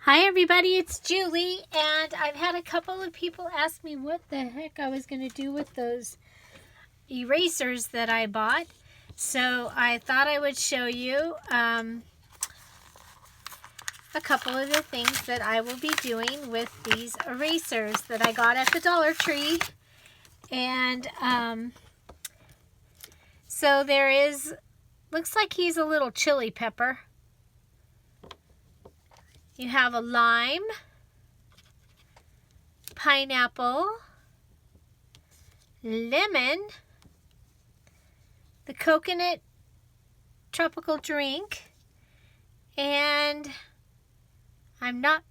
Hi everybody, it's Julie, and I've had a couple of people ask me what the heck I was going to do with those erasers that I bought. So I thought I would show you a couple of the things that I will be doing with these erasers that I got at the Dollar Tree. And so there is, looks like he's a little chili pepper. You have a lime, pineapple, lemon, the coconut tropical drink, and I'm not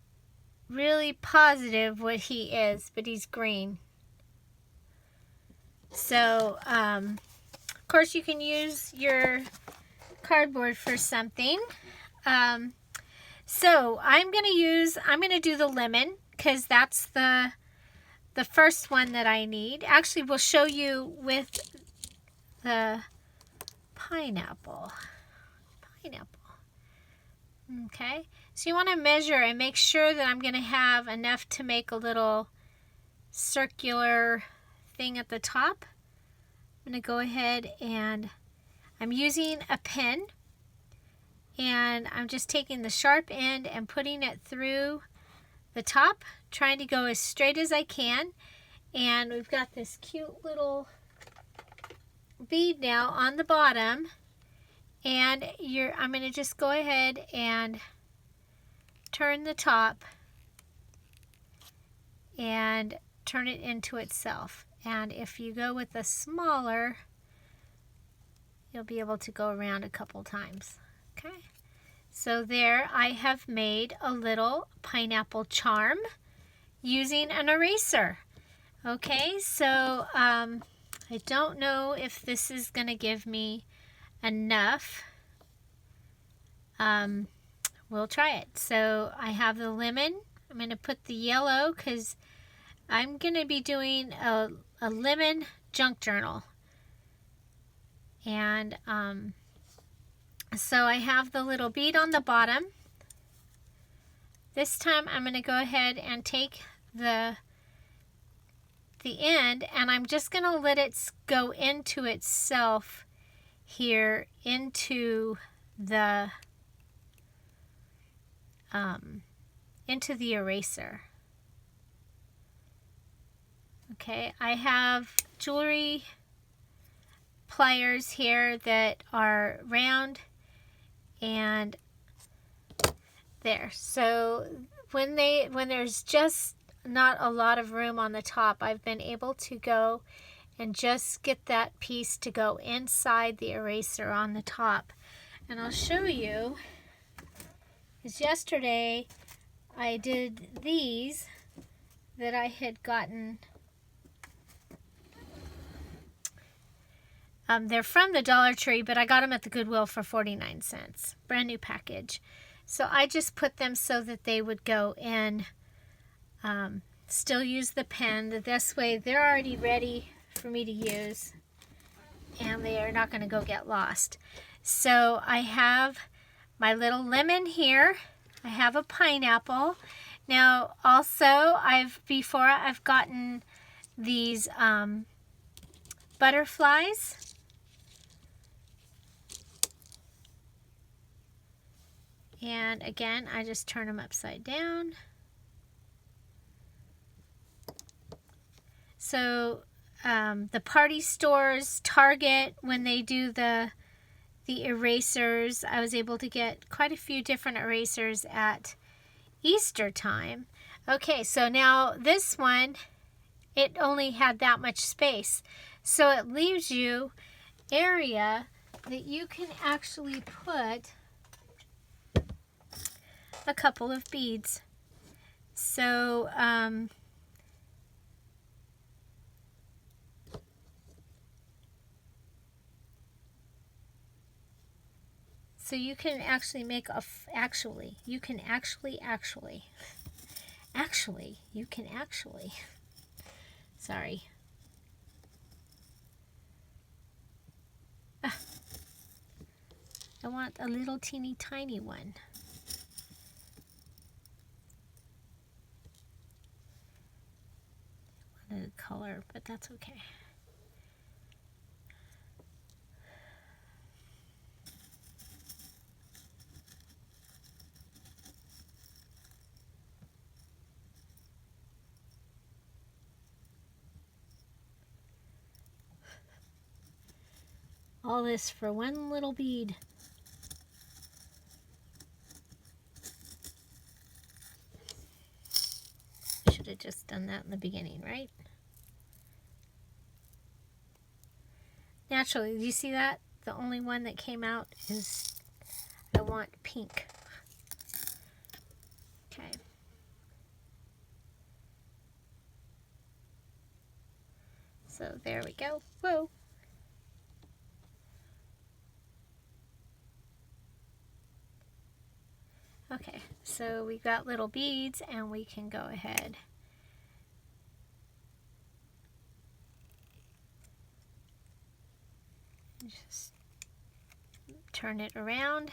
really positive what he is, but he's green. So, of course you can use your cardboard for something. So I'm going to do the lemon because that's the first one that I need. Actually, we'll show you with the pineapple. Okay, so you want to measure and make sure that I'm going to have enough to make a little circular thing at the top. I'm going to go ahead and I'm using a pen. And I'm just taking the sharp end and putting it through the top, trying to go as straight as I can. And we've got this cute little bead now on the bottom. And I'm going to just go ahead and turn the top and turn it into itself. And if you go with a smaller, you'll be able to go around a couple times. Okay, so there I have made a little pineapple charm using an eraser. Okay, so I don't know if this is going to give me enough. We'll try it. So I have the lemon. I'm going to put the yellow because I'm going to be doing a lemon junk journal. And so I have the little bead on the bottom. This time I'm going to go ahead and take the end, and I'm just going to let it go into itself here into the eraser. Okay, I have jewelry pliers here that are round. And there. So when there's just not a lot of room on the top, I've been able to go and just get that piece to go inside the eraser on the top. And I'll show you, because yesterday I did these that I had gotten. They're from the Dollar Tree, but I got them at the Goodwill for 49 cents. Brand new package. So I just put them so that they would go in. Still use the pen. This way they're already ready for me to use. And they are not going to go get lost. So I have my little lemon here. I have a pineapple. Now also before I've gotten these butterflies. And again, I just turn them upside down. So the party stores, Target, when they do the erasers, I was able to get quite a few different erasers at Easter time. Okay, so now this one, it only had that much space. So it leaves you area that you can actually put a couple of beads. So you can actually make sorry. I want a little teeny tiny one. color, but that's okay. All this for one little bead. I should have just done that in the beginning, right? Naturally, do you see that? The only one that came out is, I want pink. Okay. So there we go. Whoa. Okay, so we got little beads and we can go ahead and just turn it around,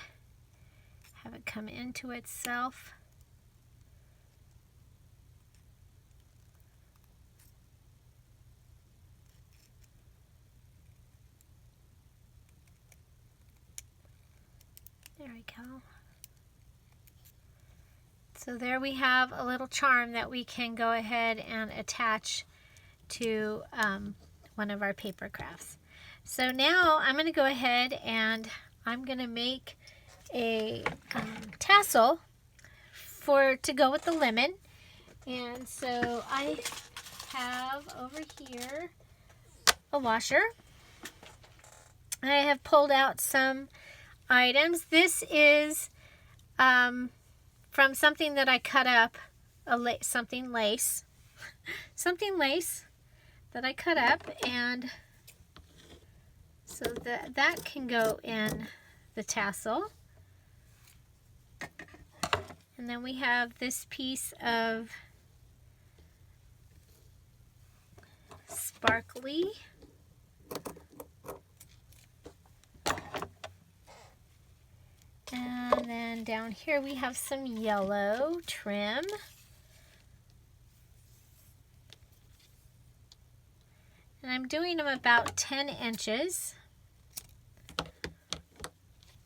have it come into itself. There we go. So there we have a little charm that we can go ahead and attach to one of our paper crafts. So now I'm going to go ahead and I'm going to make a tassel to go with the lemon. And so I have over here a washer. I have pulled out some items. This is from something that I cut up, something lace that I cut up, and so that can go in the tassel. And then we have this piece of sparkly. And then down here we have some yellow trim. And I'm doing them about 10 inches.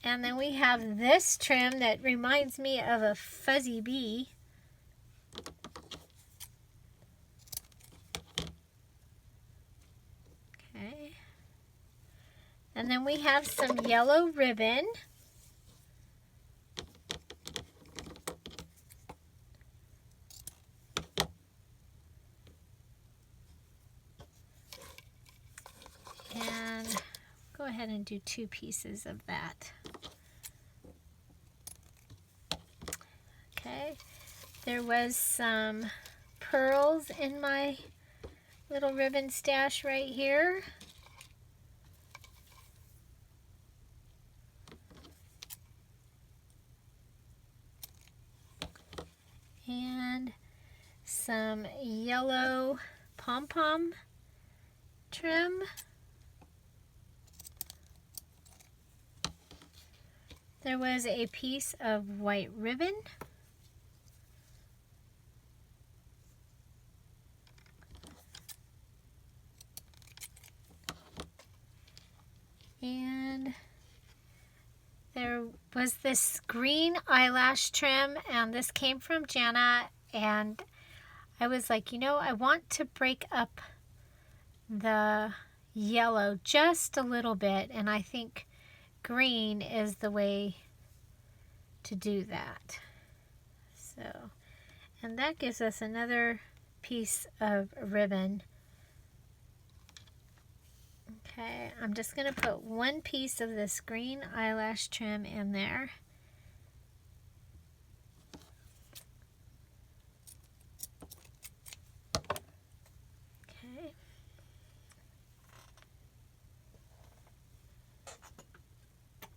And then we have this trim that reminds me of a fuzzy bee. Okay. And then we have some yellow ribbon. And go ahead and do 2 pieces of that. Okay, there was some pearls in my little ribbon stash right here. And some yellow pom-pom trim. There was a piece of white ribbon. And there was this green eyelash trim, and this came from Jana, and I was like, you know, I want to break up the yellow just a little bit, and I think green is the way to do that. So, and that gives us another piece of ribbon. Okay, I'm just going to put 1 piece of this green eyelash trim in there. Okay.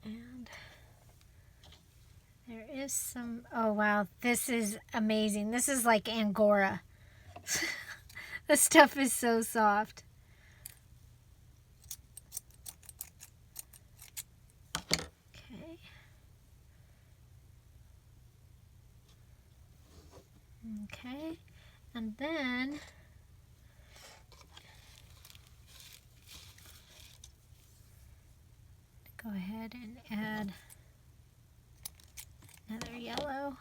And there is some, oh wow, this is amazing. This is like Angora. The stuff is so soft. Okay, and then Go ahead and add another yellow.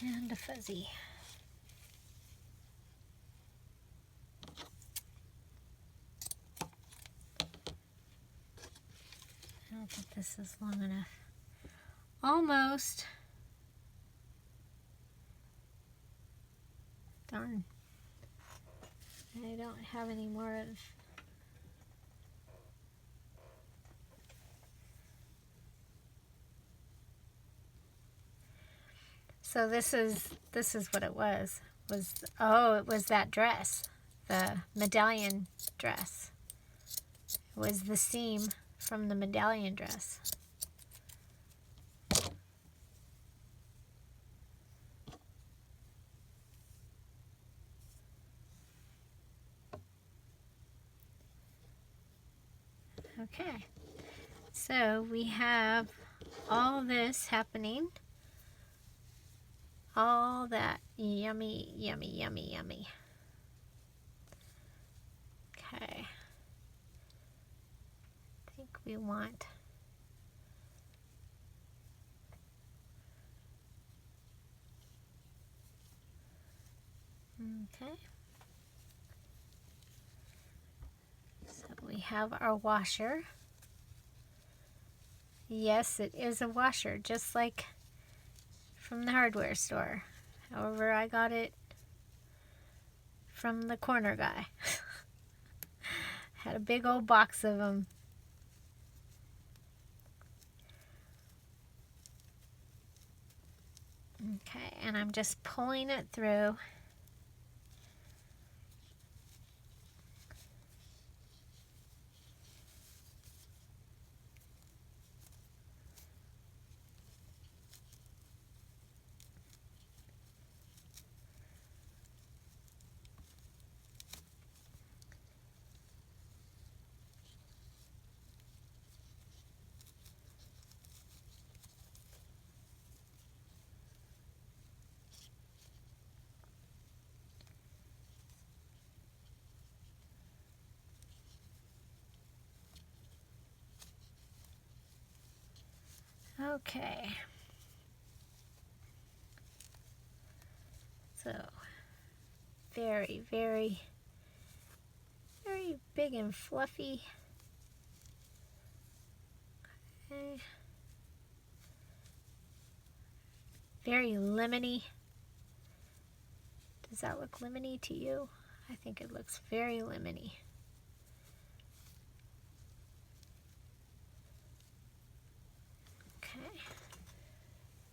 And a fuzzy. I don't think this is long enough. Almost. Darn. I don't have any more of. So this is what it was. Oh, it was that dress, the medallion dress. It was the seam from the medallion dress. Okay, so we have all this happening. All that yummy, yummy, yummy, yummy. Okay. I think we want okay. So we have our washer. Yes, it is a washer, just like from the hardware store. However, I got it from the corner guy. Had a big old box of them. Okay, and I'm just pulling it through. Okay. So, very, very, very big and fluffy. Okay. Very lemony. Does that look lemony to you? I think it looks very lemony. Okay.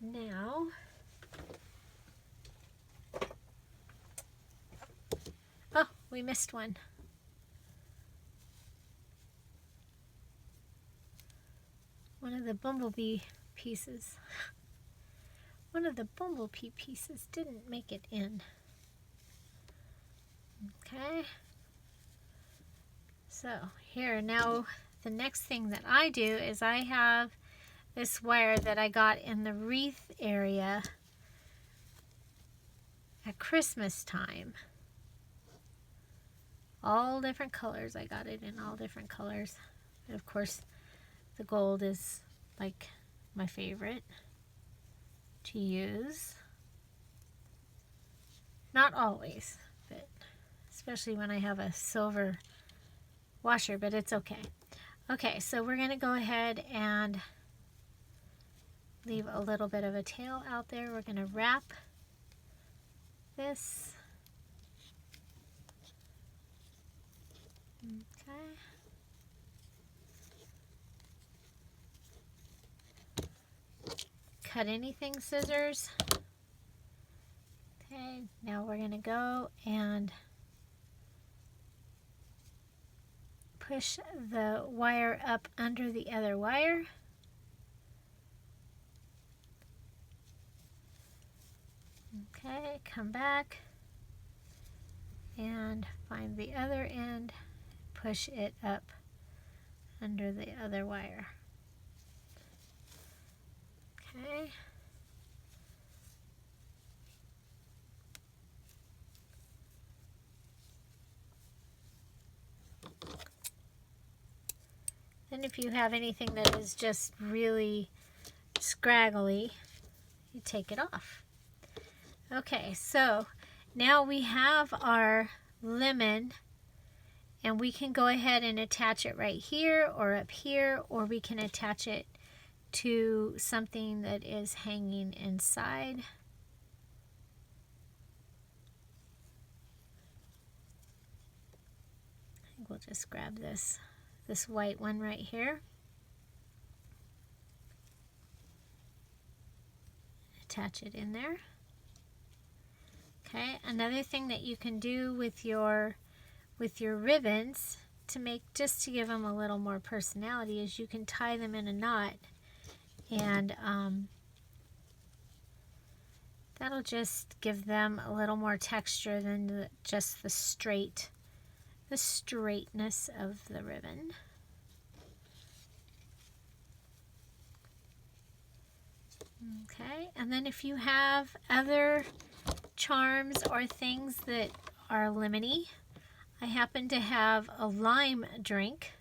Now, oh, we missed one. One of the bumblebee pieces. One of the bumblebee pieces didn't make it in. Okay. So here, now the next thing that I do is I have this wire that I got in the wreath area at Christmas time. All different colors. I got it in all different colors. And of course, the gold is like my favorite to use. Not always, but especially when I have a silver washer, but it's okay. Okay, so we're going to go ahead and leave a little bit of a tail out there. We're going to wrap this. Okay. Cut anything scissors. Okay, now we're going to go and push the wire up under the other wire. Okay, come back and find the other end, push it up under the other wire. Okay. And if you have anything that is just really scraggly, you take it off. Okay, so now we have our lemon, and we can go ahead and attach it right here or up here, or we can attach it to something that is hanging inside. I think we'll just grab this white one right here. Attach it in there. Okay, another thing that you can do with your ribbons to give them a little more personality is you can tie them in a knot, and that'll just give them a little more texture than just the straightness of the ribbon. Okay, and then if you have other charms or things that are lemony, I happen to have a lime drink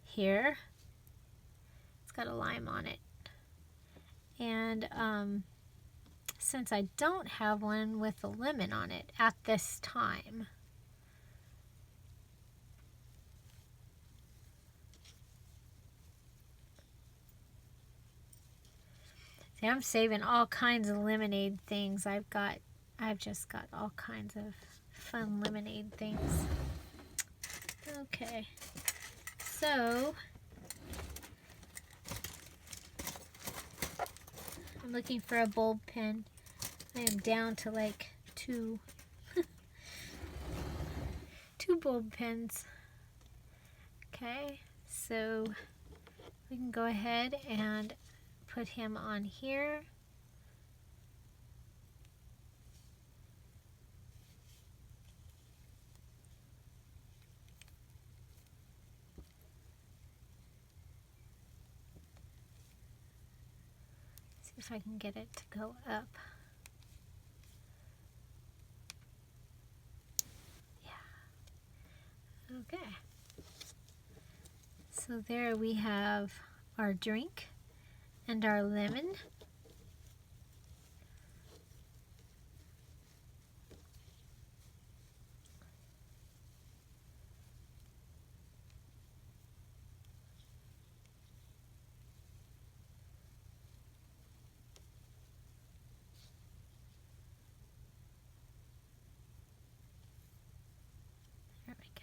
here. It's got a lime on it. And since I don't have one with a lemon on it at this time, see, I'm saving all kinds of lemonade things. I've just got all kinds of fun lemonade things. Okay, so I'm looking for a bulb pen. I am down to like two bulb pens. Okay, so we can go ahead and put him on here. See if I can get it to go up. Yeah. Okay. So there we have our drink and our lemon. There we go.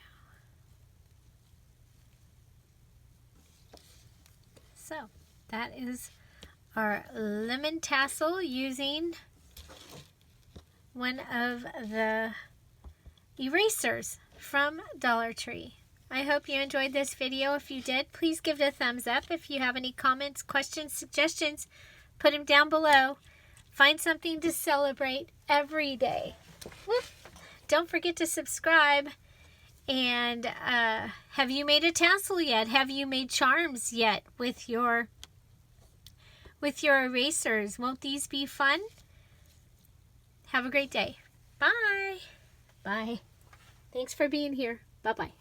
So that is our lemon tassel using one of the erasers from Dollar Tree. I hope you enjoyed this video. If you did, please give it a thumbs up. If you have any comments, questions, suggestions, put them down below. Find something to celebrate every day. Whoop. Don't forget to subscribe. And have you made a tassel yet? Have you made charms yet with your erasers? Won't these be fun? Have a great day. Bye. Bye. Thanks for being here. Bye-bye.